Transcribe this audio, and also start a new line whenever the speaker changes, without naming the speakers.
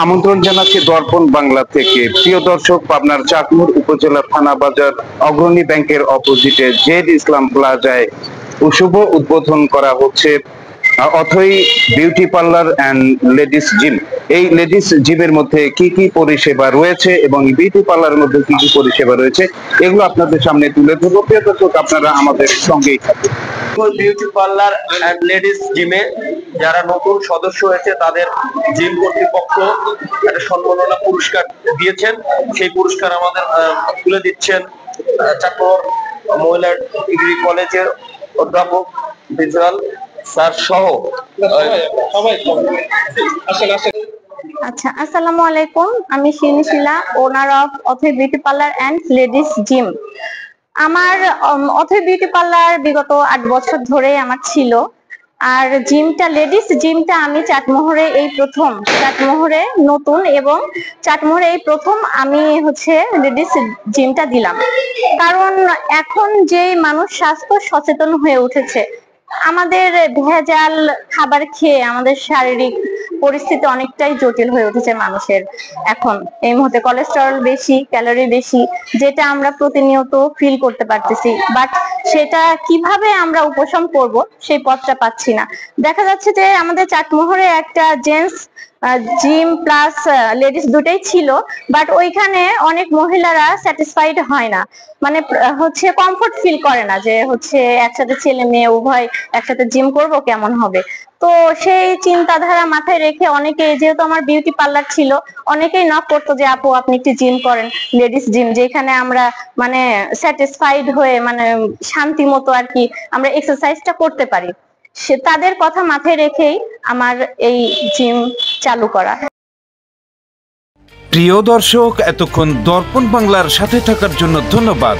আমন্ত্রণ জানাচ্ছি দর্পণ বাংলা থেকে। প্রিয় দর্শক, পাবনার চাটমোহর উপজেলা থানা বাজার অগ্রণী ব্যাংকের অপোজিটে জেড ইসলাম প্লাজায় শুভ উদ্বোধন করা হচ্ছে Athoi beauty parlour and ladies gym. এই লেডিস জিমের মধ্যে কি কি পরিষেবা রয়েছে এবং বিউটি পার্লারের মধ্যে কি কি পরিষেবা রয়েছে এগুলো আপনাদের সামনে তুলে ধরবো। প্রিয় দর্শক, আপনারা আমাদের সঙ্গেই থাকুন।
বিউটি পার্লার অ্যান্ড লেডিস জিমে যারা নতুন সদস্য হয়েছে তাদের জিম কর্তৃপক্ষ একটা সম্মাননা পুরস্কার দিয়েছেন। সেই পুরস্কার আমাদের তুলে দিচ্ছেন চাটমোহর মহিলা ডিগ্রি কলেজের অধ্যাপক ভিজুয়াল স্যার সহ সবাই।
আচ্ছা, আসসালামু আলাইকুম। আমি Shirin Shila, owner of Athoi beauty parlour and ladies gym. আমার অথই বিউটি পার্লার বিগত 8 বছর ধরে আমার ছিল। আর জিমটা, লেডিস জিমটা আমি চাটমোহরে এই প্রথম, চাটমোহরে নতুন এবং চাটমোহরে এই প্রথম আমি লেডিস জিমটা দিলাম। কারণ এখন যে মানুষ স্বাস্থ্য সচেতন হয়ে উঠেছে, আমাদের ভেজাল খাবার খেয়ে আমাদের শারীরিক পরিস্থিতি অনেকটাই জটিল হয়ে উঠেছে মানুষের। এখন এই মুহূর্তে কোলেস্টেরল বেশি, ক্যালোরি বেশি, যেটা আমরা প্রতিনিয়ত ফিল করতে পারতেছি, বাট সেটা কিভাবে আমরা উপশম করব সেই পথটা পাচ্ছি না। দেখা যাচ্ছে যে আমাদের চাটমোহরে একটা জেন্টস জিম প্লাস লেডিস দুটাই ছিল, বাট ওইখানে অনেক মহিলারা স্যাটিসফাইড হয় না, মানে কমফোর্ট ফিল করে না যে একসাথে ছেলে মেয়ে উভয় একসাথে জিম করব কেমন হবে। তো সেই চিন্তাধারা মাথায় রেখে অনেকে, যেহেতু আমার বিউটি পার্লার ছিল, অনেকেই নক করতো যে আপু আপনি একটু জিম করেন, লেডিস জিম, যেখানে আমরা মানে স্যাটিসফাইড হয়ে মানে শান্তি মতো আর কি আমরা এক্সারসাইজটা করতে পারি। সে তাদের কথা মাথায় রেখেই আমার এই জিম চালু করা।
প্রিয় দর্শক, এতক্ষণ দর্পণ বাংলার সাথে থাকার জন্য ধন্যবাদ।